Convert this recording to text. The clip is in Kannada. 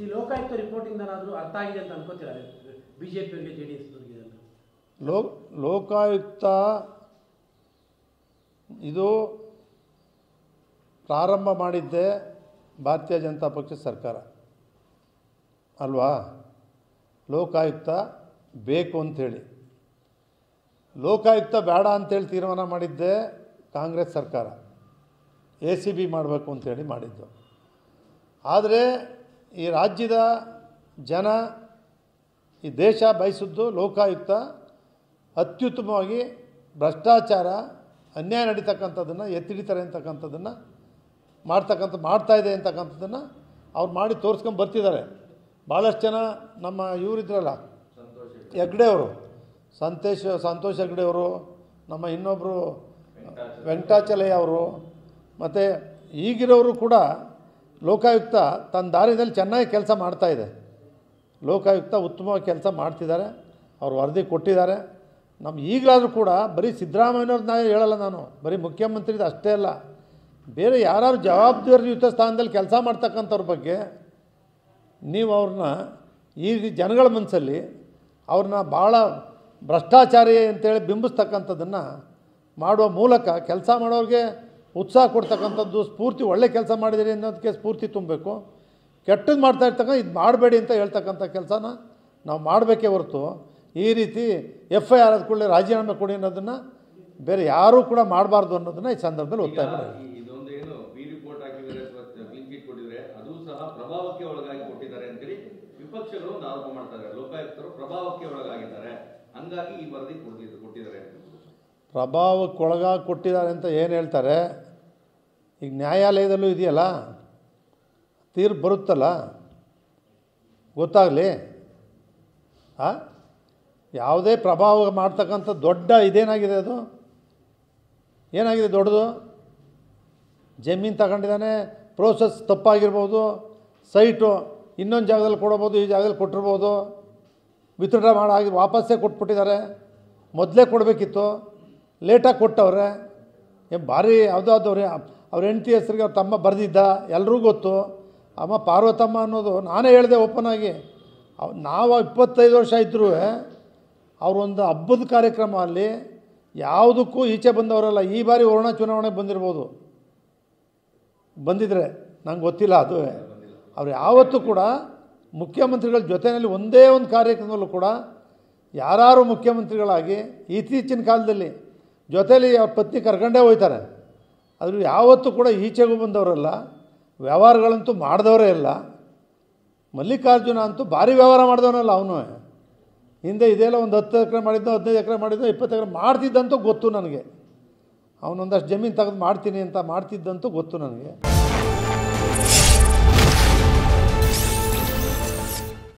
ಈ ಲೋಕಾಯುಕ್ತ ರಿಪೋರ್ಟಿಂಗ್ ಅರ್ಥ ಆಗಿದೆ ಅಂತ ಅನ್ಕೋತೀರಾ ಬಿಜೆಪಿಯವರಿಗೆ ಜೆಡಿಎಸ್ನವರಿಗೆ? ಲೋಕಾಯುಕ್ತ ಇದು ಪ್ರಾರಂಭ ಮಾಡಿದ್ದೇ ಭಾರತೀಯ ಜನತಾ ಪಕ್ಷ ಸರ್ಕಾರ ಅಲ್ವಾ? ಲೋಕಾಯುಕ್ತ ಬೇಕು ಅಂಥೇಳಿ, ಲೋಕಾಯುಕ್ತ ಬೇಡ ಅಂಥೇಳಿ ತೀರ್ಮಾನ ಮಾಡಿದ್ದೇ ಕಾಂಗ್ರೆಸ್ ಸರ್ಕಾರ, ACB ಮಾಡಬೇಕು ಅಂಥೇಳಿ ಮಾಡಿದ್ದು. ಆದರೆ ಈ ರಾಜ್ಯದ ಜನ, ಈ ದೇಶ ಬಯಸಿದ್ದು ಲೋಕಾಯುಕ್ತ ಅತ್ಯುತ್ತಮವಾಗಿ ಭ್ರಷ್ಟಾಚಾರ, ಅನ್ಯಾಯ ನಡೀತಕ್ಕಂಥದ್ದನ್ನು ಎತ್ತಿಡಿತಾರೆ ಅಂತಕ್ಕಂಥದ್ದನ್ನು ಮಾಡ್ತಾ ಇದೆ ಅಂತಕ್ಕಂಥದ್ದನ್ನು ಅವ್ರು ಮಾಡಿ ತೋರಿಸ್ಕೊಂಡು ಬರ್ತಿದ್ದಾರೆ. ಭಾಳಷ್ಟು ಜನ ನಮ್ಮ ಇವರಿದ್ರಲ್ಲ, ಹೆಗ್ಡೆ ಅವರು, ಸಂತೋಷ್ ಹೆಗ್ಡೆ ಅವರು, ನಮ್ಮ ಇನ್ನೊಬ್ಬರು ವೆಂಕಟಾಚಲಯ್ಯ ಅವರು, ಮತ್ತು ಈಗಿರೋರು ಕೂಡ ಲೋಕಾಯುಕ್ತ ತನ್ನ ದಾರಿಯಲ್ಲಿ ಚೆನ್ನಾಗಿ ಕೆಲಸ ಮಾಡ್ತಾಯಿದೆ. ಲೋಕಾಯುಕ್ತ ಉತ್ತಮವಾಗಿ ಕೆಲಸ ಮಾಡ್ತಿದ್ದಾರೆ, ಅವರು ವರದಿ ಕೊಟ್ಟಿದ್ದಾರೆ. ನಮ್ಮ ಈಗಲಾದರೂ ಕೂಡ ಬರೀ ಸಿದ್ದರಾಮಯ್ಯವ್ರನ್ನ ಹೇಳಲ್ಲ ನಾನು, ಬರೀ ಮುಖ್ಯಮಂತ್ರಿದು ಅಷ್ಟೇ ಅಲ್ಲ, ಬೇರೆ ಯಾರು ಜವಾಬ್ದಾರಿಯುತ ಸ್ಥಾನದಲ್ಲಿ ಕೆಲಸ ಮಾಡ್ತಕ್ಕಂಥವ್ರ ಬಗ್ಗೆ ನೀವು ಅವ್ರನ್ನ ಈ ಜನಗಳ ಮನಸ್ಸಲ್ಲಿ ಅವ್ರನ್ನ ಭಾಳ ಭ್ರಷ್ಟಾಚಾರಿ ಅಂತೇಳಿ ಬಿಂಬಿಸ್ತಕ್ಕಂಥದ್ದನ್ನು ಮಾಡುವ ಮೂಲಕ ಕೆಲಸ ಮಾಡೋರಿಗೆ ಉತ್ಸಾಹ ಕೊಡ್ತಕ್ಕಂಥದ್ದು, ಸ್ಫೂರ್ತಿ, ಒಳ್ಳೆ ಕೆಲಸ ಮಾಡಿದಿರಿ ಅನ್ನೋದಕ್ಕೆ ಸ್ಫೂರ್ತಿ ತುಂಬಬೇಕು. ಕೆಟ್ಟದ್ದು ಮಾಡ್ತಾ ಇರ್ತಕ್ಕಂಥ ಇದು ಮಾಡಬೇಡಿ ಅಂತ ಹೇಳ್ತಕ್ಕಂಥ ಕೆಲಸನ ನಾವು ಮಾಡಬೇಕೇ ಹೊರತು ಈ ರೀತಿ FIR ಆದ ಕೂಡಲೇ ರಾಜೀನಾಮೆ ಕೊಡಿ ಅನ್ನೋದನ್ನು ಬೇರೆ ಯಾರೂ ಕೂಡ ಮಾಡಬಾರ್ದು ಅನ್ನೋದನ್ನು ಈ ಸಂದರ್ಭದಲ್ಲಿ ಒತ್ತಾಯ ಮಾಡಿ. ಇದೊಂದು ಏನು ಬಿ ರಿಪೋರ್ಟ್ ಹಾಕಿದರೆ ಅಥವಾ ಕ್ಲೀನ್ ಚಿಟ್ ಕೊಟ್ಟಿದ್ದಾರೆ, ಅದು ಸಹ ಪ್ರಭಾವಕ್ಕೆ ಒಳಗಾಗಿ ಕೊಟ್ಟಿದ್ದಾರೆ ಅಂತೇಳಿ ವಿಪಕ್ಷಗಳು ಒಂದು ಆರೋಪ ಮಾಡ್ತಾರೆ. ಲೋಕಾಯುಕ್ತರು ಪ್ರಭಾವಕ್ಕೆ ಒಳಗಾಗಿದ್ದಾರೆ, ಹಂಗಾಗಿ ಈ ವರದಿ ಕೊಟ್ಟಿದ್ದಾರೆ. ಪ್ರಭಾವಕ್ಕೆ ಒಳಗಾಗಿ ಕೊಟ್ಟಿದ್ದಾರೆ ಅಂತ ಏನು ಹೇಳ್ತಾರೆ? ಈಗ ನ್ಯಾಯಾಲಯದಲ್ಲೂ ಇದೆಯಲ್ಲ, ತೀರ್ಪು ಬರುತ್ತಲ್ಲ, ಗೊತ್ತಾಗಲಿ. ಯಾವುದೇ ಪ್ರಭಾವ ಮಾಡ್ತಕ್ಕಂಥ ದೊಡ್ಡ ಇದೇನಾಗಿದೆ, ಅದು ಏನಾಗಿದೆ ದೊಡ್ಡದು? ಜಮೀನು ತಗೊಂಡಿದ್ದಾನೆ, ಪ್ರೋಸೆಸ್ ತಪ್ಪಾಗಿರ್ಬೋದು, ಸೈಟು ಇನ್ನೊಂದು ಜಾಗದಲ್ಲಿ ಕೊಡಬೋದು, ಈ ಜಾಗದಲ್ಲಿ ಕೊಟ್ಟಿರ್ಬೋದು, ವಿತ್ಡ್ರಾ ಮಾಡಿ ವಾಪಸ್ಸೇ ಕೊಟ್ಬಿಟ್ಟಿದ್ದಾರೆ. ಮೊದಲೇ ಕೊಡಬೇಕಿತ್ತು, ಲೇಟಾಗಿ ಕೊಟ್ಟವ್ರೆ. ಭಾರಿ ಯಾವುದಾದವ್ರೆ ಅವ್ರ ಹೆಂಡತಿ ಹೆಸರಿಗೆ ಅವ್ರ ತಮ್ಮ ಬರೆದಿದ್ದ, ಎಲ್ರಿಗೂ ಗೊತ್ತು. ಅಮ್ಮ ಪಾರ್ವತಮ್ಮ ಅನ್ನೋದು ನಾನೇ ಹೇಳಿದೆ ಓಪನ್ ಆಗಿ. ನಾವು 25 ವರ್ಷ ಇದ್ದರೂ ಅವರೊಂದು ಹಬ್ಬದ ಕಾರ್ಯಕ್ರಮ ಅಲ್ಲಿ ಯಾವುದಕ್ಕೂ ಈಚೆ ಬಂದವರಲ್ಲ. ಈ ಬಾರಿ ವರ್ಣ ಚುನಾವಣೆಗೆ ಬಂದಿದ್ರೆ ನಂಗೆ ಗೊತ್ತಿಲ್ಲ, ಅದು ಅವ್ರು ಯಾವತ್ತೂ ಕೂಡ ಮುಖ್ಯಮಂತ್ರಿಗಳ ಜೊತೆಯಲ್ಲಿ ಒಂದೇ ಒಂದು ಕಾರ್ಯಕ್ರಮದಲ್ಲೂ ಕೂಡ ಯಾರು ಮುಖ್ಯಮಂತ್ರಿಗಳಾಗಿ ಇತ್ತೀಚಿನ ಕಾಲದಲ್ಲಿ ಜೊತೆಯಲ್ಲಿ ಅವ್ರ ಪತ್ನಿ ಕರ್ಕೊಂಡೇ ಹೋಗ್ತಾರೆ. ಅದ್ರ ಯಾವತ್ತೂ ಕೂಡ ಈಚೆಗೂ ಬಂದವರಲ್ಲ, ವ್ಯವಹಾರಗಳಂತೂ ಮಾಡಿದವರೇ ಇಲ್ಲ. ಮಲ್ಲಿಕಾರ್ಜುನ ಅಂತೂ ಭಾರಿ ವ್ಯವಹಾರ ಮಾಡಿದವನಲ್ಲ ಅವನು. ಹಿಂದೆ ಇದೆಲ್ಲ ಒಂದು 10 ಎಕರೆ ಮಾಡಿದ್ದು, 15 ಎಕರೆ ಮಾಡಿದ್ದು, 20 ಎಕರೆ ಮಾಡ್ತಿದ್ದಂತೂ ಗೊತ್ತು ನನಗೆ. ಅವನೊಂದಷ್ಟು ಜಮೀನು ತೆಗೆದು ಮಾಡ್ತೀನಿ ಅಂತ ಮಾಡ್ತಿದ್ದಂತೂ ಗೊತ್ತು ನನಗೆ.